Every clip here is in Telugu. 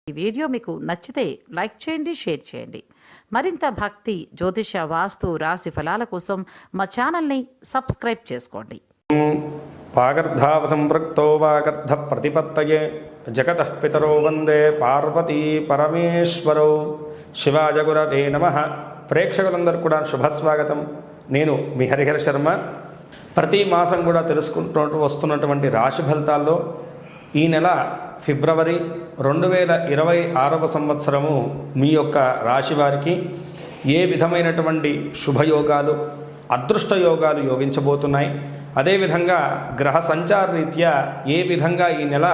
ఈ వీడియో మీకు నచ్చితే లైక్ చేయండి, షేర్ చేయండి. మరింత భక్తి, జ్యోతిష, వాస్తు, రాశి ఫలాల కోసం మా ఛానల్ని సబ్స్క్రైబ్ చేసుకోండి. వాగర్ధావ సంపృక్తో వాగర్ధ ప్రతిపత్తయే జగతః పితరో వందే పార్వతీ పరమేశ్వరౌ. శివాయ గురవే నమః. ప్రేక్షకులందరూ కూడా శుభస్వాగతం. నేను మీ హరిహర శర్మ. ప్రతి మాసం కూడా తెలుసుకుంటూ వస్తున్నటువంటి రాశి ఫలితాల్లో ఈ నెల ఫిబ్రవరి 2026 సంవత్సరము మీ యొక్క రాశి వారికి ఏ విధమైనటువంటి శుభయోగాలు, అదృష్ట యోగాలు యోగించబోతున్నాయి, అదేవిధంగా గ్రహ సంచార రీత్యా ఏ విధంగా ఈ నెల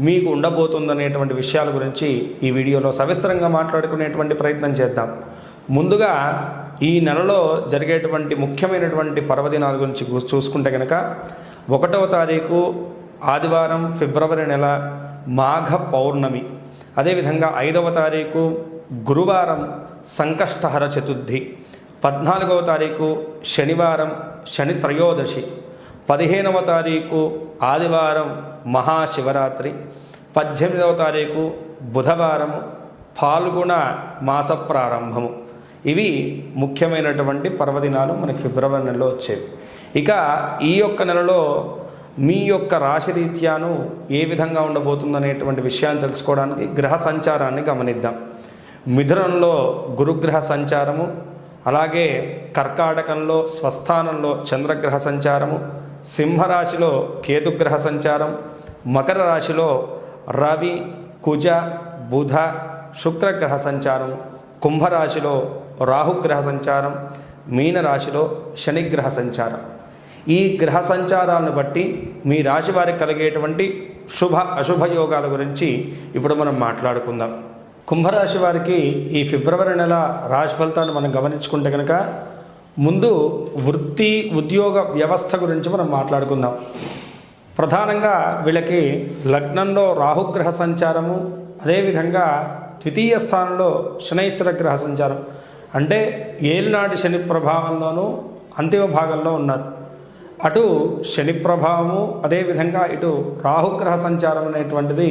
మీకు ఉండబోతుందనేటువంటి విషయాల గురించి ఈ వీడియోలో సవిస్తరంగా మాట్లాడుకునేటువంటి ప్రయత్నం చేద్దాం. ముందుగా ఈ నెలలో జరిగేటువంటి ముఖ్యమైనటువంటి పర్వదినాల గురించి చూసుకుంటే కనుక 1వ తారీఖు ఆదివారం ఫిబ్రవరి నెల మాఘ పౌర్ణమి, అదేవిధంగా 5వ తారీఖు గురువారం సంకష్టహర చతుర్థి, 14వ తారీఖు శనివారం శని త్రయోదశి, 15వ తారీఖు ఆదివారం మహాశివరాత్రి, 18వ తారీఖు బుధవారం ఫాల్గుణ మాస ప్రారంభము. ఇవి ముఖ్యమైనటువంటి పర్వదినాలు మనకి ఫిబ్రవరి నెలలో వచ్చేవి. ఇక ఈ యొక్క నెలలో మీ యొక్క రాశి రీత్యాను ఏ విధంగా ఉండబోతుందనేటువంటి విషయాన్ని తెలుసుకోవడానికి గ్రహ సంచారాన్ని గమనిద్దాం. మిథునంలో గురుగ్రహ సంచారము, అలాగే కర్కాటకంలో స్వస్థానంలో చంద్రగ్రహ సంచారము, సింహరాశిలో కేతుగ్రహ సంచారం, మకర రాశిలో రవి, కుజ, బుధ, శుక్రగ్రహ సంచారం, కుంభరాశిలో రాహుగ్రహ సంచారం, మీనరాశిలో శనిగ్రహ సంచారం. ఈ గ్రహ సంచారాలను బట్టి మీ రాశి వారికి కలిగేటువంటి శుభ అశుభ యోగాల గురించి ఇప్పుడు మనం మాట్లాడుకుందాం. కుంభరాశి వారికి ఈ ఫిబ్రవరి నెల రాశి ఫలితాన్ని మనం గమనించుకుంటే కనుక ముందు వృత్తి ఉద్యోగ వ్యవస్థ గురించి మనం మాట్లాడుకుందాం. ప్రధానంగా వీళ్ళకి లగ్నంలో రాహుగ్రహ సంచారము, అదేవిధంగా ద్వితీయ స్థానంలో శనైశ్వర గ్రహ సంచారం, అంటే ఏలినాటి శని ప్రభావంలోనూ అంతిమ భాగంలో ఉన్నారు. అటు శని ప్రభావము, అదేవిధంగా ఇటు రాహుగ్రహ సంచారం అనేటువంటిది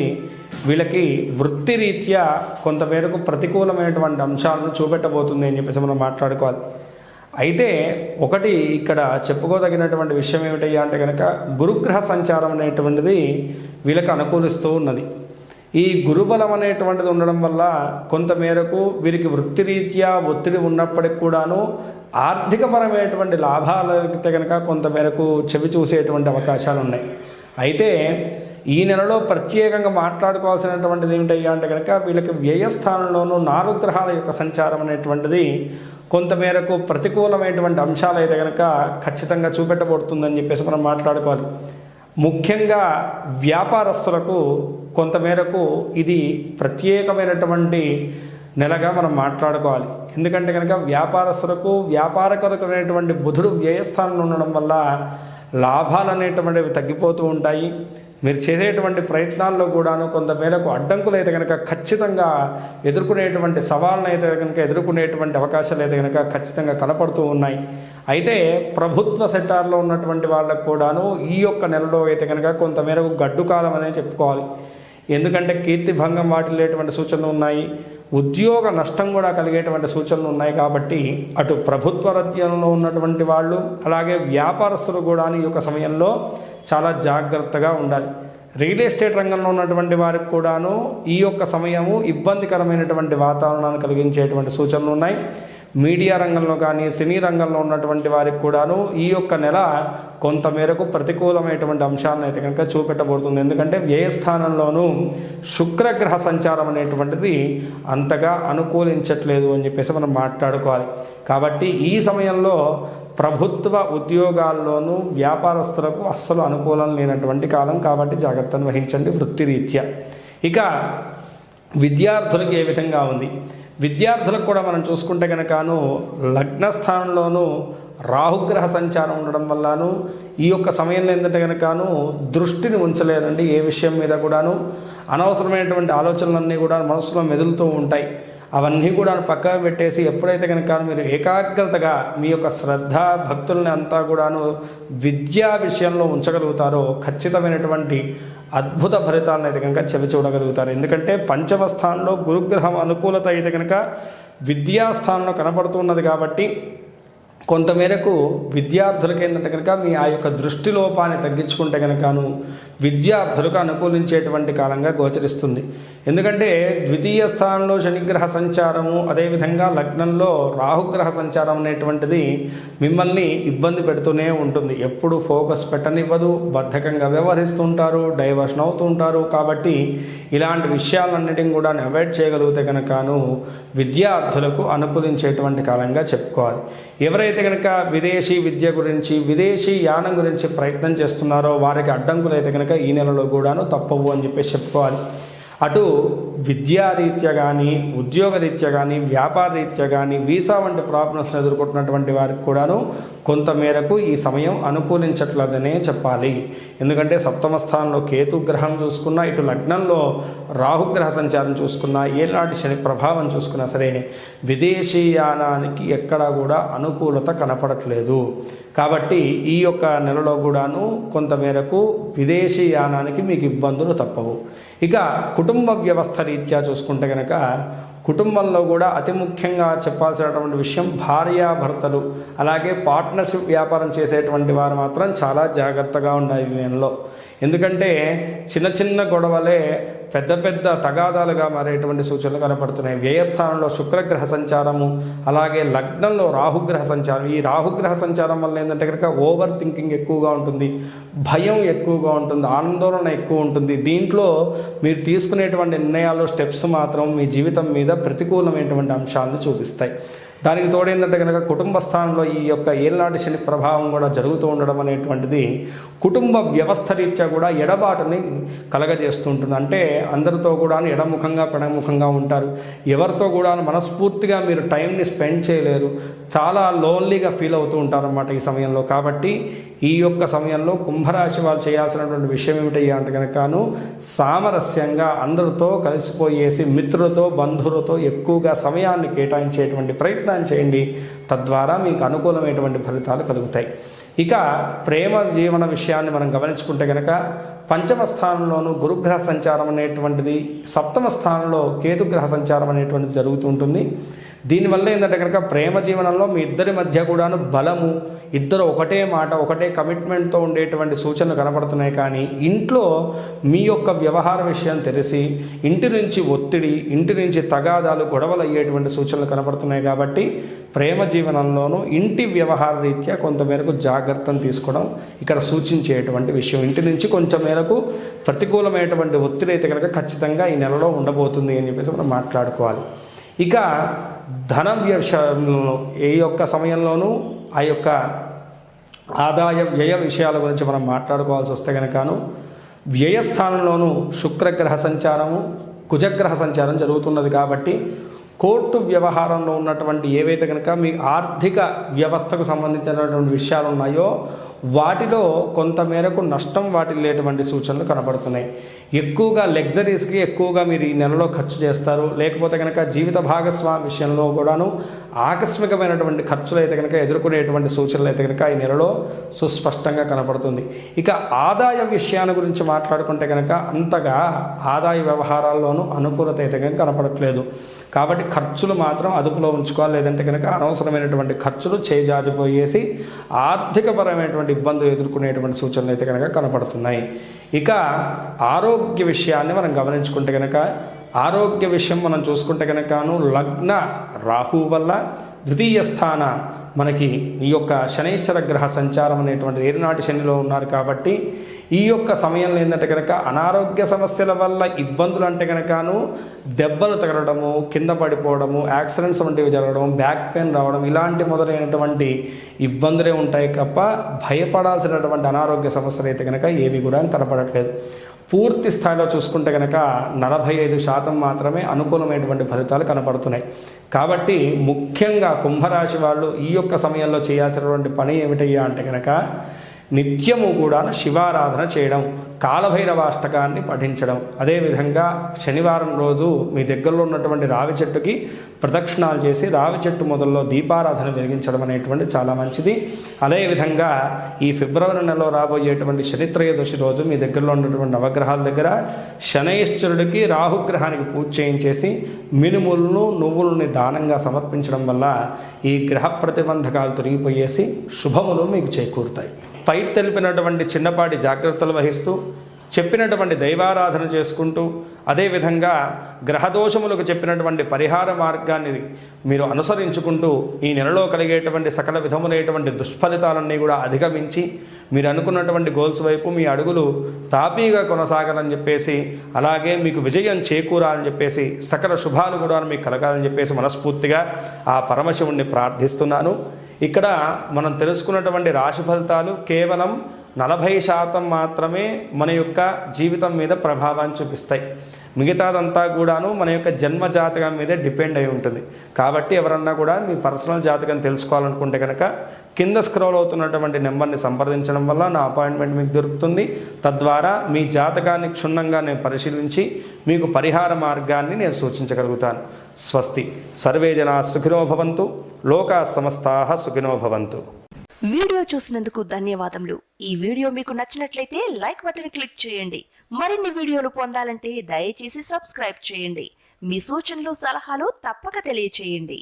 వీళ్ళకి వృత్తి రీత్యా కొంతమేరకు ప్రతికూలమైనటువంటి అంశాలను చూపెట్టబోతుంది అని చెప్పేసి మనం మాట్లాడుకోవాలి. అయితే ఒకటి ఇక్కడ చెప్పుకోదగినటువంటి విషయం ఏమిటయ్యా అంటే కనుక గురుగ్రహ సంచారం అనేటువంటిది వీళ్ళకి అనుకూలిస్తూ ఉన్నది. ఈ గురుబలం అనేటువంటిది ఉండడం వల్ల కొంతమేరకు వీరికి వృత్తిరీత్యా ఒత్తిడి ఉన్నప్పటికి కూడాను ఆర్థికపరమైనటువంటి లాభాలైతే కనుక కొంతమేరకు చెవి చూసేటువంటి అవకాశాలు ఉన్నాయి. అయితే ఈ నెలలో ప్రత్యేకంగా మాట్లాడుకోవాల్సినటువంటిది ఏమిటయ్యా అంటే కనుక వీళ్ళకి వ్యయస్థానంలోనూ 4 గ్రహాల యొక్క సంచారం అనేటువంటిది కొంతమేరకు ప్రతికూలమైనటువంటి అంశాలు అయితే కనుక ఖచ్చితంగా చూపెట్టబడుతుందని చెప్పేసి మనం మాట్లాడుకోవాలి. ముఖ్యంగా వ్యాపారస్తులకు కొంతమేరకు ఇది ప్రత్యేకమైనటువంటి నెలగా మనం మాట్లాడుకోవాలి. ఎందుకంటే కనుక వ్యాపారస్తులకు వ్యాపారకరమైనటువంటి బుధుడు వ్యయస్థానంలో ఉండడం వల్ల లాభాలు అనేటువంటివి తగ్గిపోతూ ఉంటాయి. మీరు చేసేటువంటి ప్రయత్నాల్లో కూడాను కొంతమేరకు అడ్డంకులు అయితే కనుక ఖచ్చితంగా ఎదుర్కొనేటువంటి సవాళ్ళను అయితే కనుక ఎదుర్కొనేటువంటి అవకాశాలు అయితే కనుక ఖచ్చితంగా కనపడుతూ ఉన్నాయి. అయితే ప్రభుత్వ సెక్టార్లో ఉన్నటువంటి వాళ్ళకు కూడాను ఈ యొక్క నెలలో అయితే కనుక కొంతమేరకు గడ్డు కాలం అనేది చెప్పుకోవాలి. ఎందుకంటే కీర్తి భంగం వాటిల్లేటువంటి సూచనలు ఉన్నాయి, ఉద్యోగ నష్టం కూడా కలిగేటువంటి సూచనలు ఉన్నాయి. కాబట్టి అటు ప్రభుత్వ రంగంలో ఉన్నటువంటి వాళ్ళు, అలాగే వ్యాపారస్తులు కూడా ఈ యొక్క సమయంలో చాలా జాగ్రత్తగా ఉండాలి. రియల్ ఎస్టేట్ రంగంలో ఉన్నటువంటి వారికి కూడాను ఈ యొక్క సమయము ఇబ్బందికరమైనటువంటి వాతావరణాన్ని కలిగించేటువంటి సూచనలు ఉన్నాయి. మీడియా రంగంలో కానీ సినీ రంగంలో ఉన్నటువంటి వారికి కూడాను ఈ యొక్క నెల కొంతమేరకు ప్రతికూలమైనటువంటి అంశాలను అయితే కనుక చూపెట్టబడుతుంది. ఎందుకంటే వ్యయస్థానంలోనూ శుక్రగ్రహ సంచారం అనేటువంటిది అంతగా అనుకూలించట్లేదు అని చెప్పేసి మనం మాట్లాడుకోవాలి. కాబట్టి ఈ సమయంలో ప్రభుత్వ ఉద్యోగాల్లోనూ వ్యాపారస్తులకు అస్సలు అనుకూలం లేనటువంటి కాలం. కాబట్టి జాగ్రత్తను వహించండి వృత్తిరీత్యా. ఇక విద్యార్థులకు ఏ విధంగా ఉంది? విద్యార్థులకు కూడా మనం చూసుకుంటే కనుకను లగ్నస్థానంలోనూ రాహుగ్రహ సంచారం ఉండడం వల్లను ఈ యొక్క సమయంలో ఏంటంటే కనుకను దృష్టిని ఉంచలేదండి. ఏ విషయం మీద కూడాను అనవసరమైనటువంటి ఆలోచనలన్నీ కూడా మనసులో మెదులుతూ ఉంటాయి. అవన్నీ కూడా పక్కన పెట్టేసి ఎప్పుడైతే కనుక మీరు ఏకాగ్రతగా మీ యొక్క శ్రద్ధ భక్తుల్ని అంతా కూడాను విద్యా విషయంలో ఉంచగలుగుతారో ఖచ్చితమైనటువంటి అద్భుత ఫలితాలను అయితే కనుక చెవి చూడగలుగుతారు. ఎందుకంటే పంచమ స్థానంలో గురుగ్రహం అనుకూలత అయితే కనుక విద్యాస్థానంలో కనపడుతున్నది కాబట్టి కొంతమేరకు విద్యార్థులకి ఏంటంటే కనుక మీ ఆ యొక్క దృష్టి లోపాన్ని తగ్గించుకుంటే కనుకను విద్యార్థులకు అనుకూలించేటువంటి కాలంగా గోచరిస్తుంది. ఎందుకంటే ద్వితీయ స్థానంలో శనిగ్రహ సంచారము, అదేవిధంగా లగ్నంలో రాహుగ్రహ సంచారం అనేటువంటిది మిమ్మల్ని ఇబ్బంది పెడుతూనే ఉంటుంది. ఎప్పుడు ఫోకస్ పెట్టనివ్వదు, బద్ధకంగా వ్యవహరిస్తుంటారు, డైవర్షన్ అవుతుంటారు. కాబట్టి ఇలాంటి విషయాలన్నిటిని కూడా అవాయిడ్ చేయగలిగితే కనుకను విద్యార్థులకు అనుకూలించేటువంటి కాలంగా చెప్పుకోవాలి. ఎవరైతే కనుక విదేశీ విద్య గురించి, విదేశీ యానం గురించి ప్రయత్నం చేస్తున్నారో వారికి అడ్డంకులు అయితే కనుక ఈ నెలలో కూడాను తప్పవు అని చెప్పేసి చెప్పుకోవాలి. అటు విద్యారీత్యా కానీ, ఉద్యోగరీత్యా కానీ, వ్యాపార రీత్యా కానీ, వీసా వంటి ప్రాబ్లమ్స్ని ఎదుర్కొంటున్నటువంటి వారికి కూడాను కొంతమేరకు ఈ సమయం అనుకూలించట్లేదనే చెప్పాలి. ఎందుకంటే సప్తమ స్థానంలో కేతుగ్రహం చూసుకున్నా, ఇటు లగ్నంలో రాహుగ్రహ సంచారం చూసుకున్నా, ఏనాటి శని ప్రభావం చూసుకున్నా సరే విదేశీయానానికి ఎక్కడా కూడా అనుకూలత కనపడట్లేదు. కాబట్టి ఈ యొక్క నెలలో కూడాను కొంతమేరకు విదేశీయానానికి మీకు ఇబ్బందులు తప్పవు. ఇక కుటుంబ వ్యవస్థ రీత్యా చూసుకుంటే కనుక కుటుంబంలో కూడా అతి ముఖ్యంగా చెప్పాల్సినటువంటి విషయం భార్యాభర్తలు, అలాగే పార్ట్నర్షిప్ వ్యాపారం చేసేటువంటి వారు మాత్రం చాలా జాగ్రత్తగా ఉండాలి ఈ నెలలో. ఎందుకంటే చిన్న చిన్న గొడవలే పెద్ద పెద్ద తగాదాలుగా మారేటువంటి సూచనలు కనపడుతున్నాయి. వ్యయస్థానంలో శుక్రగ్రహ సంచారము, అలాగే లగ్నంలో రాహుగ్రహ సంచారం. ఈ రాహుగ్రహ సంచారం వల్ల ఏంటంటే కనుక ఓవర్ థింకింగ్ ఎక్కువగా ఉంటుంది, భయం ఎక్కువగా ఉంటుంది, ఆందోళన ఎక్కువ ఉంటుంది. దీంట్లో మీరు తీసుకునేటువంటి నిర్ణయాలు, స్టెప్స్ మాత్రం మీ జీవితం మీద ప్రతికూలమైనటువంటి అంశాలను చూపిస్తాయి. దానికి తోడేందంటే కనుక కుటుంబ స్థానంలో ఈ యొక్క ఏళ్ళనాటి శని ప్రభావం కూడా జరుగుతూ ఉండడం అనేటువంటిది కుటుంబ వ్యవస్థ రీత్యా కూడా ఎడబాటుని కలగజేస్తుంటుంది. అంటే అందరితో కూడా ఎడముఖంగా పెడముఖంగా ఉంటారు. ఎవరితో కూడా మనస్ఫూర్తిగా మీరు టైంని స్పెండ్ చేయలేరు. చాలా లోన్లీగా ఫీల్ అవుతూ ఉంటారన్నమాట ఈ సమయంలో. కాబట్టి ఈ యొక్క సమయంలో కుంభరాశి వాళ్ళు చేయాల్సినటువంటి విషయం ఏమిటయ్యా అంటే కనుకను సామరస్యంగా అందరితో కలిసిపోయేసి మిత్రులతో, బంధువులతో ఎక్కువగా సమయాన్ని కేటాయించేటువంటి ప్రయత్నం చేయండి. తద్వారా మీకు అనుకూలమైనటువంటి ఫలితాలు కలుగుతాయి. ఇక ప్రేమ జీవన విషయాన్ని మనం గమనించుకుంటే కనుక పంచమ స్థానంలోనూ గురుగ్రహ సంచారం అనేటువంటిది, సప్తమ స్థానంలో కేతుగ్రహ సంచారం అనేటువంటిది జరుగుతూ ఉంటుంది. దీనివల్ల ఏంటంటే కనుక ప్రేమ జీవనంలో మీ ఇద్దరి మధ్య కూడాను బలము, ఇద్దరు ఒకటే మాట, ఒకటే కమిట్మెంట్తో ఉండేటువంటి సూచనలు కనపడుతున్నాయి. కానీ ఇంట్లో మీ యొక్క వ్యవహార విషయం తెలిసి ఇంటి నుంచి ఒత్తిడి, ఇంటి నుంచి తగాదాలు, గొడవలు అయ్యేటువంటి సూచనలు కనపడుతున్నాయి. కాబట్టి ప్రేమ జీవనంలోనూ ఇంటి వ్యవహార రీత్యా కొంతమేరకు జాగ్రత్తను తీసుకోవడం ఇక్కడ సూచించేటువంటి విషయం. ఇంటి నుంచి కొంచెం మేరకు ప్రతికూలమైనటువంటి ఒత్తిడి అయితే కనుక ఖచ్చితంగా ఈ నెలలో ఉండబోతుంది అని చెప్పేసి మనం మాట్లాడుకోవాలి. ఇక ధన వ్యవసాయంలో ఏ యొక్క సమయంలోనూ ఆ యొక్క ఆదాయ వ్యయ విషయాల గురించి మనం మాట్లాడుకోవాల్సి వస్తే కనుకను వ్యయస్థానంలోనూ శుక్రగ్రహ సంచారము, కుజగ్రహ సంచారం జరుగుతున్నది. కాబట్టి కోర్టు వ్యవహారంలో ఉన్నటువంటి ఏవైతే కనుక మీ ఆర్థిక వ్యవస్థకు సంబంధించినటువంటి విషయాలు ఉన్నాయో వాటిలో కొంతమేరకు నష్టం వాటిల్లేటువంటి సూచనలు కనబడుతున్నాయి. ఎక్కువగా లగ్జరీస్కి ఎక్కువగా మీరు ఈ నెలలో ఖర్చు చేస్తారు. లేకపోతే కనుక జీవిత భాగస్వామి విషయంలో కూడాను ఆకస్మికమైనటువంటి ఖర్చులు అయితే కనుక ఎదుర్కొనేటువంటి సూచనలు అయితే కనుక ఈ నెలలో సుస్పష్టంగా కనపడుతుంది. ఇక ఆదాయ విషయాన్ని గురించి మాట్లాడుకుంటే కనుక అంతగా ఆదాయ వ్యవహారాల్లోనూ అనుకూలత అయితే కనుక కనపడట్లేదు. కాబట్టి ఖర్చులు మాత్రం అదుపులో ఉంచుకోవాలి. లేదంటే కనుక అనవసరమైనటువంటి ఖర్చులు చేజారిపోయేసి ఆర్థికపరమైనటువంటి ఇబ్బందులు ఎదుర్కొనేటువంటి సూచనలు అయితే కనుక కనపడుతున్నాయి. ఇక ఆరోగ్య విషయాన్ని మనం గమనించుకుంటే కనుక ఆరోగ్య విషయం మనం చూసుకుంటే కనుకను లగ్న రాహు వల్ల ద్వితీయ స్థాన మనకి ఈ యొక్క శనైశ్వర గ్రహ సంచారం అనేటువంటిది ఏనాటి శనిలో ఉన్నారు. కాబట్టి ఈ యొక్క సమయంలో ఏంటంటే కనుక అనారోగ్య సమస్యల వల్ల ఇబ్బందులు అంటే కనుకను దెబ్బలు తగలడము, కింద పడిపోవడము, యాక్సిడెంట్స్ వంటివి జరగడం, బ్యాక్ పెయిన్ రావడం, ఇలాంటి మొదలైనటువంటి ఇబ్బందులే ఉంటాయి తప్ప భయపడాల్సినటువంటి అనారోగ్య సమస్యలు అయితే కనుక ఏవి కూడా కనపడట్లేదు. పూర్తి స్థాయిలో చూసుకుంటే కనుక 45% మాత్రమే అనుకూలమైనటువంటి ఫలితాలు కనపడుతున్నాయి. కాబట్టి ముఖ్యంగా కుంభరాశి వాళ్ళు ఈ యొక్క సమయంలో చేయాల్సినటువంటి పని ఏమిటయ్యా అంటే కనుక నిత్యము కూడా శివారాధన చేయడం, కాలభైరవాష్టకాన్ని పఠించడం, అదేవిధంగా శనివారం రోజు మీ దగ్గరలో ఉన్నటువంటి రావి చెట్టుకి ప్రదక్షిణాలు చేసి రావి చెట్టు మొదల్లో దీపారాధన వెలిగించడం అనేటువంటి చాలా మంచిది. అదేవిధంగా ఈ ఫిబ్రవరి నెలలో రాబోయేటువంటి శనిత్రయోదశి రోజు మీ దగ్గరలో ఉన్నటువంటి నవగ్రహాల దగ్గర శనైశ్వరుడికి రాహుగ్రహానికి పూజ చేయించేసి మినుములను నువ్వులని దానంగా సమర్పించడం వల్ల ఈ గ్రహ ప్రతిబంధకాలు తొలగిపోయేసి శుభములు మీకు చేకూరుతాయి. పై తెలిపినటువంటి చిన్నపాటి జాగ్రత్తలు వహిస్తూ చెప్పినటువంటి దైవారాధన చేసుకుంటూ అదేవిధంగా గ్రహదోషములకు చెప్పినటువంటి పరిహార మార్గాన్ని మీరు అనుసరించుకుంటూ ఈ నెలలో కలిగేటువంటి సకల విధములైనటువంటి దుష్ఫలితాలన్నీ కూడా అధిగమించి మీరు అనుకున్నటువంటి గోల్స్ వైపు మీ అడుగులు తాపీగా కొనసాగాలని చెప్పేసి, అలాగే మీకు విజయం చేకూరాలని చెప్పేసి, సకల శుభాలు కూడా మీకు కలగాలని చెప్పేసి మనస్ఫూర్తిగా ఆ పరమశివుణ్ణి ప్రార్థిస్తున్నాను. ఇక్కడ మనం తెలుసుకున్నటువంటి రాశి ఫలితాలు కేవలం 40% మాత్రమే మన యొక్క జీవితం మీద ప్రభావాన్ని చూపిస్తాయి. మిగతాదంతా కూడాను మన యొక్క జన్మ జాతకం మీదే డిపెండ్ అయి ఉంటుంది. కాబట్టి ఎవరన్నా కూడా మీ పర్సనల్ జాతకం తెలుసుకోవాలనుకుంటే కనుక కింద స్క్రోల్ అవుతున్నటువంటి నెంబర్ని సంప్రదించడం వల్ల నా అపాయింట్మెంట్ మీకు దొరుకుతుంది. తద్వారా మీ జాతకాన్ని క్షుణ్ణంగా నేను పరిశీలించి మీకు పరిహార మార్గాన్ని నేను సూచించగలుగుతాను. స్వస్తి. సర్వే జనా సుఖినో భవంతు. లోకా సమస్తాః సుఖినో భవంతు. వీడియో చూసినందుకు ధన్యవాదములు. ఈ వీడియో మీకు నచ్చినట్లయితే లైక్ బటన్ క్లిక్ చేయండి. మరిన్ని వీడియోలు పొందాలంటే దయచేసి సబ్స్క్రైబ్ చేయండి. మీ సూచనలు సలహాలు తప్పక తెలియచేయండి.